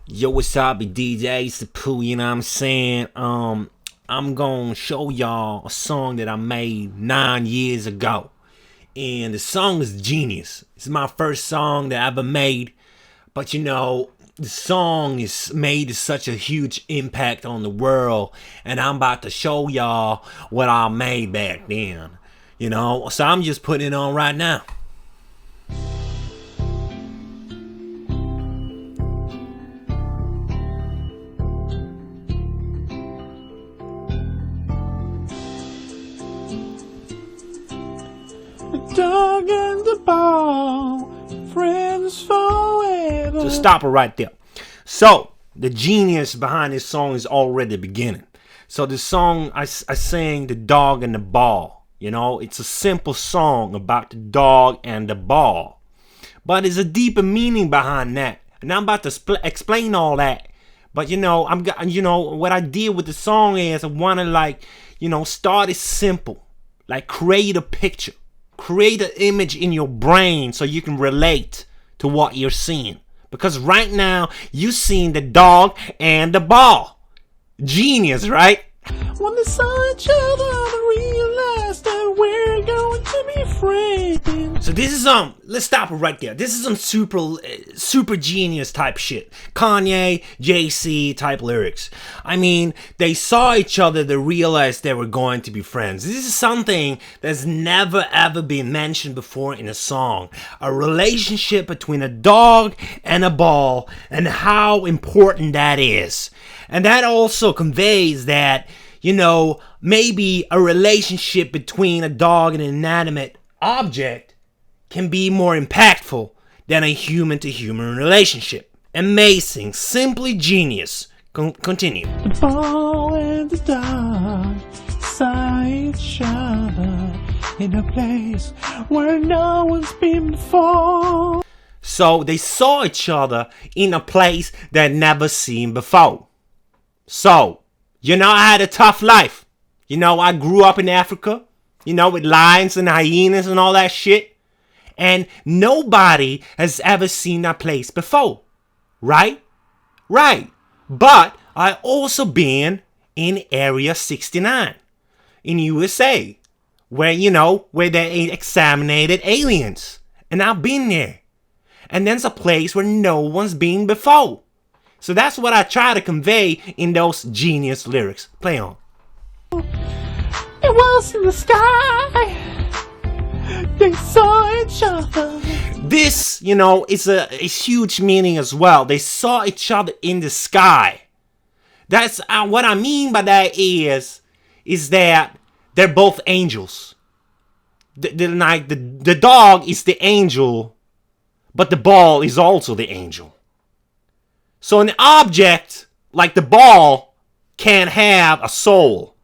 Yo, what's up, DJ? It's the Pooh, you know what I'm saying? I'm gonna show y'all a song that I made 9 years ago. And the song is genius. It's my first song that I ever made. But you know, the song is made such a huge impact on the world. And I'm about to show y'all what I made back then. You know, so I'm just putting it on right now. Dog and the ball, friends forever. So stop it right there. So the genius behind this song is already beginning. So the song I sang the dog and the ball. You know, it's a simple song about the dog and the ball, but there's a deeper meaning behind that, and I'm about to explain all that. But you know, what I did with the song is I want to start it simple, like create a picture. Create an image in your brain so you can relate to what you're seeing. Because right now, you're seeing the dog and the ball. Genius, right? When they saw each other, they realized that we're going to be friends. So this is let's stop it right there. This is some super genius type shit. Kanye, JC type lyrics. I mean, they saw each other, they realized they were going to be friends. This is something that's never ever been mentioned before in a song. A relationship between a dog and a ball, and how important that is. And that also conveys that, you know, maybe a relationship between a dog and an inanimate object can be more impactful than a human-to-human relationship. Amazing, simply genius. Continue. The ball and the dog saw each other in a place where no one's been before. So they saw each other in a place they'd never seen before. So, you know, I had a tough life. You know, I grew up in Africa, you know, with lions and hyenas and all that shit. And nobody has ever seen that place before. Right? Right. But I also been in Area 69 in USA, where they examined aliens. And I've been there. And there's a place where no one's been before. So that's what I try to convey in those genius lyrics. Play on. It was in the sky. They saw each other. This, you know, is a huge meaning as well. They saw each other in the sky. That's what I mean by that is that they're both angels. The dog is the angel, but the ball is also the angel. So an object like the ball can't have a soul.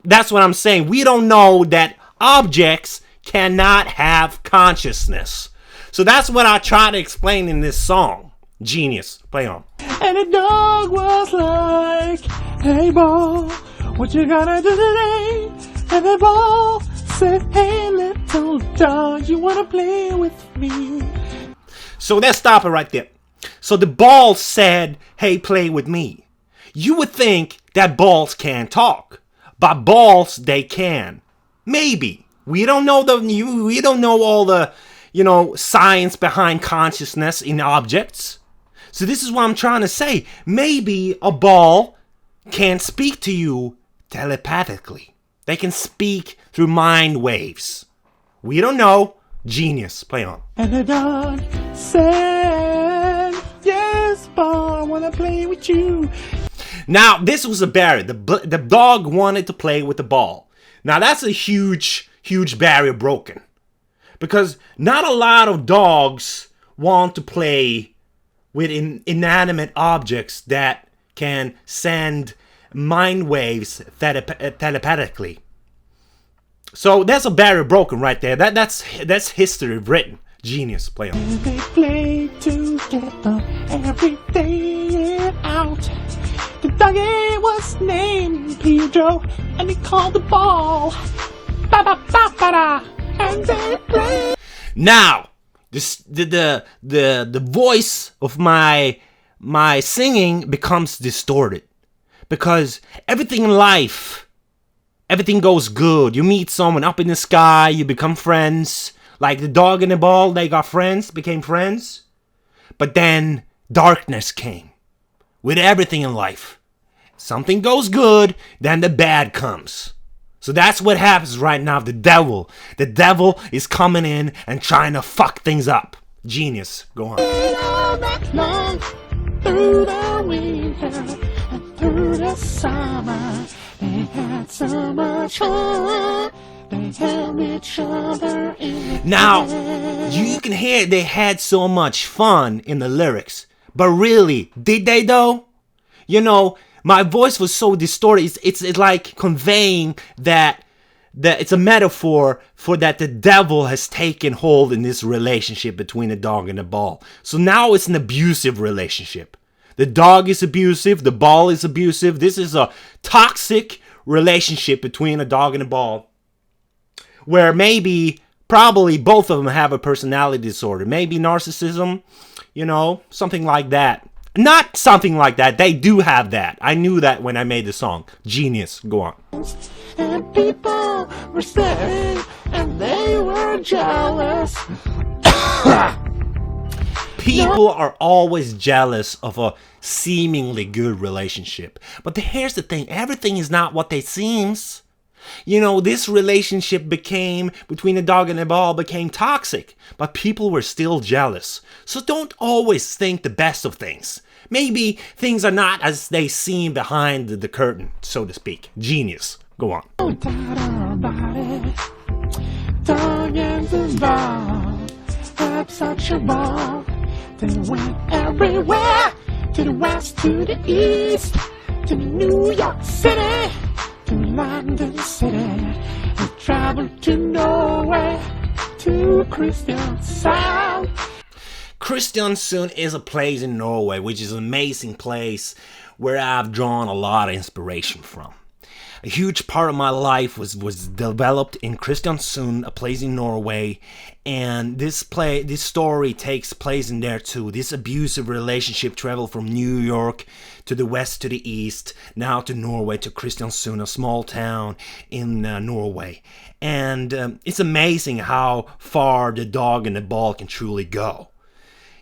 That's what I'm saying. We don't know that objects cannot have consciousness. So that's what I try to explain in this song. Genius. Play on. And the dog was like, hey ball, what you gonna do today? And the ball said, hey little dog, you wanna play with me? So let's stop it right there. So the ball said, hey, play with me. You would think that balls can't talk, but balls, they can. Maybe. We don't know all the, science behind consciousness in objects. So this is what I'm trying to say. Maybe a ball can speak to you telepathically. They can speak through mind waves. We don't know. Genius. Play on. And the dog said, yes, ball, I wanna play with you. Now, this was a barrier. The dog wanted to play with the ball. Now, that's a huge barrier broken. Because not a lot of dogs want to play with inanimate objects that can send mind waves telepathically. So that's a barrier broken right there. That's history written. Genius. Play on. And they played together every day out. The doggy was named Pedro, and he called the ball. Ba-ba-ba-ba-da. And they played. Now, the voice of my my singing becomes distorted. Because everything in life, everything goes good. You meet someone up in the sky, you become friends. Like the dog and the ball, they got friends, became friends. But then darkness came with everything in life. Something goes good, then the bad comes. So that's what happens right now. The devil is coming in and trying to fuck things up. Genius. Go on. All night long, through the winter and through the summer, they had so much fun. They held each other in the Now, hand. you can hear they had so much fun in the lyrics. But really, did they though? You know, my voice was so distorted. It's like conveying that it's a metaphor for that the devil has taken hold in this relationship between the dog and the ball. So now it's an abusive relationship. The dog is abusive. The ball is abusive. This is a toxic relationship between a dog and a ball, where probably both of them have a personality disorder. Maybe narcissism, something like that. Not something like that. They do have that. I knew that when I made the song. Genius. Go on. And people were staring and they were jealous. People are always jealous of a seemingly good relationship. But here's the thing. Everything is not what it seems. This relationship between the dog and the ball became toxic, but people were still jealous. So don't always think the best of things. Maybe things are not as they seem behind the curtain, so to speak. Genius. Go on. Dog and the ball had such a ball. They went everywhere, to the west, to the east, to New York City, to London City. They traveled to Norway, to Kristiansand. Kristiansund is a place in Norway, which is an amazing place where I've drawn a lot of inspiration from. A huge part of my life was developed in Kristiansund, a place in Norway, and this story takes place in there too. This abusive relationship traveled from New York to the west, to the east, now to Norway, to Kristiansund, a small town in Norway. And it's amazing how far the dog and the ball can truly go.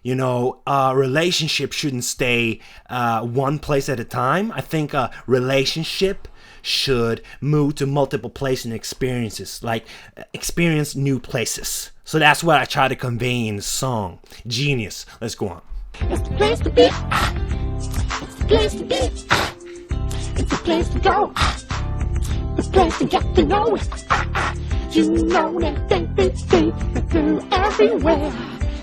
A relationship shouldn't stay one place at a time. I think a relationship should move to multiple places and experiences, like experience new places. So that's what I try to convey in the song. Genius. Let's go on. It's the place to be. It's the place to be. It's the place to go. The place to get to know. You know that they go everywhere.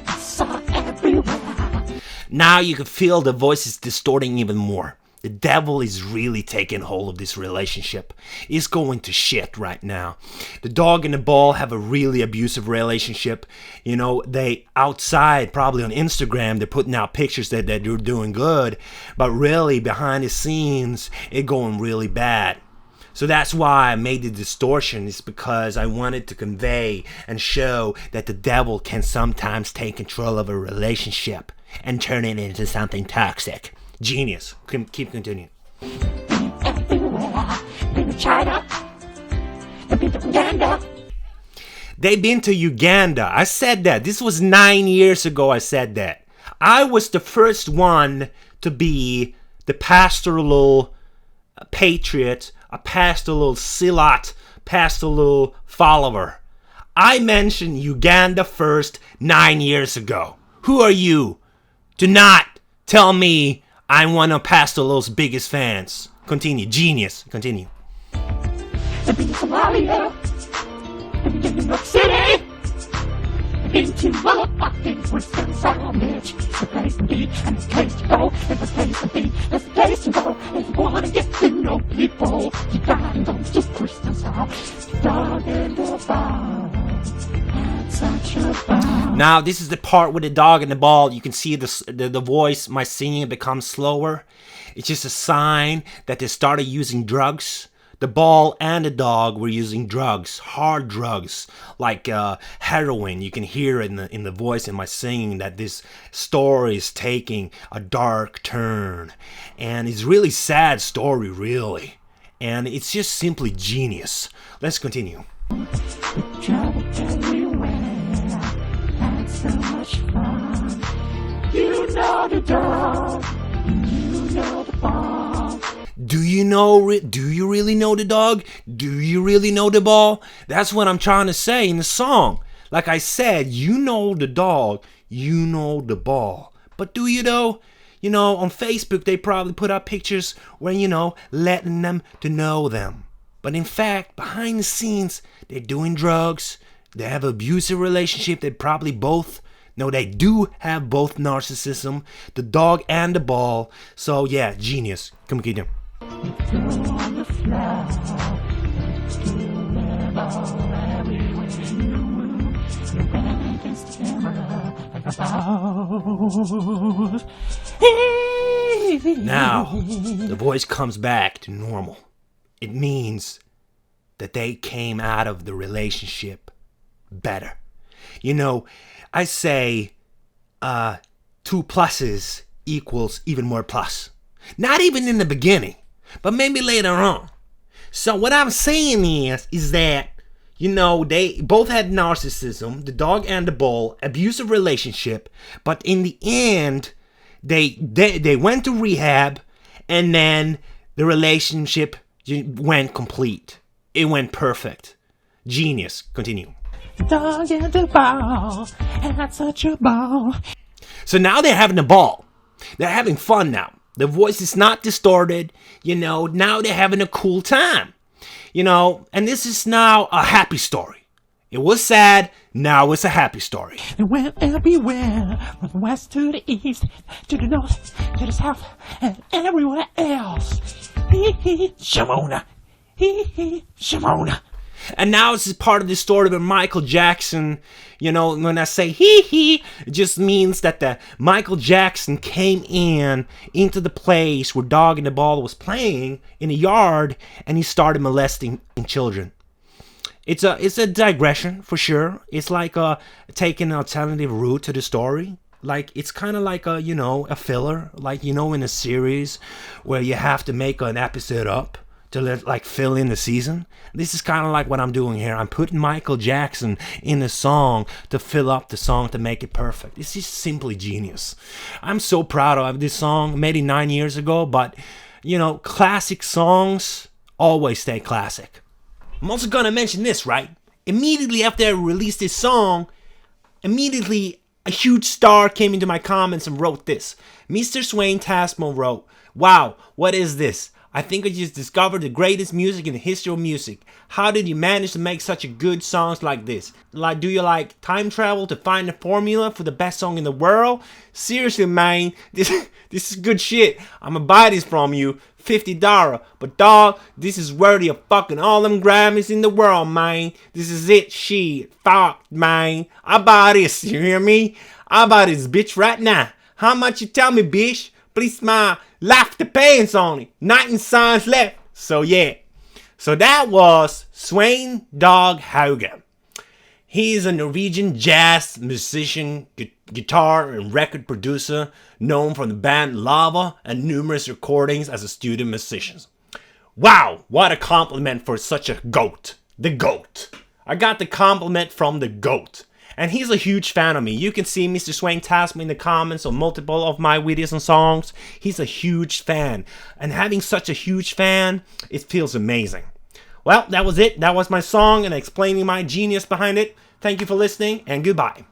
I saw everywhere. Now you can feel the voice is distorting even more. The devil is really taking hold of this relationship. It's going to shit right now. The dog and the ball have a really abusive relationship. They outside, probably on Instagram, they're putting out pictures that they're doing good. But really, behind the scenes, it's going really bad. So that's why I made the distortion. It's because I wanted to convey and show that the devil can sometimes take control of a relationship and turn it into something toxic. Genius. Keep continuing. Everywhere. Been to China. Been to Uganda. They've been to Uganda. I said that. This was 9 years ago I said that. I was the first one to be the pastoral patriot, a pastoral zealot, pastoral follower. I mentioned Uganda first 9 years ago. Who are you to not tell me I'm one of Pastoral's biggest fans? Continue. Genius. Continue. I've been to Somalia. I've been to New York City. I've been to motherfucking Wisconsin, bitch. It's the place to be and the place to go. It's the place to be. It's the place to go. If you want to get to know people, you gotta go to Kristiansand. Dog and the ball. Had such a ball. Now, this is the part with the dog and the ball. You can see the voice, my singing becomes slower. It's just a sign that they started using drugs. the ball and the dog were using drugs, hard drugs, like heroin. You can hear it in the voice in my singing that this story is taking a dark turn. And it's really sad story, really. And it's just simply genius. Let's continue. Traveled everywhere, had so much fun. You know the dog, you know the ball. Do you really know the dog? Do you really know the ball? That's what I'm trying to say in the song. Like I said, you know the dog, you know the ball. But do you though? You know, on Facebook they probably put up pictures where, letting them to know them. But in fact, behind the scenes, they're doing drugs. They have an abusive relationship. They do have both narcissism, the dog and the ball. So yeah, genius. Come on, continue. On the floor, you never everywhere you move. You ran against the camera like a boss. Now, the voice comes back to normal. It means that they came out of the relationship better. I say 2 pluses equals even more plus. Not even in the beginning, but maybe later on. So what I'm saying is that, they both had narcissism, the dog and the ball, abusive relationship, but in the end, they went to rehab, and then the relationship went complete. It went perfect. Genius. Continue. Dog and the ball had such a ball. So now they're having a ball. They're having fun now. The voice is not distorted. Now they're having a cool time. And this is now a happy story. It was sad. Now it's a happy story. They went everywhere, from the west to the east, to the north, to the south, and everywhere else. Shamona. Shamona. And now this is part of the story where Michael Jackson, when I say it just means that the Michael Jackson came into the place where Dog and the Ball was playing in the yard, and he started molesting children. It's a digression for sure. It's like taking an alternative route to the story. Like it's kind of like a filler, like in a series where you have to make an episode up to fill in the season. This is kind of like what I'm doing here. I'm putting Michael Jackson in a song to fill up the song to make it perfect. It's just simply genius. I'm so proud of this song. Made it 9 years ago, but classic songs always stay classic. I'm also gonna mention this, right? Immediately after I released this song, immediately a huge star came into my comments and wrote this. Mr. Swain Tasmo wrote, "Wow, what is this? I think I just discovered the greatest music in the history of music. How did you manage to make such a good songs like this? Do you time travel to find the formula for the best song in the world? Seriously, man, this is good shit. I'ma buy this from you, $50. But dog, this is worthy of fucking all them Grammys in the world, man. This is it, shit. Fuck, man. I buy this, you hear me? I buy this bitch right now. How much you tell me, bitch? Please smile. Laugh the pants on it. 19 signs left. So yeah. So that was Svein Dag Hauge. He's a Norwegian jazz musician, guitar and record producer, known from the band Lava and numerous recordings as a studio musician. Wow, what a compliment for such a goat. The goat. I got the compliment from the goat. And he's a huge fan of me. You can see Mr. Swain Tasmo in the comments on multiple of my videos and songs. He's a huge fan. And having such a huge fan, it feels amazing. Well, that was it. That was my song and explaining my genius behind it. Thank you for listening, and goodbye.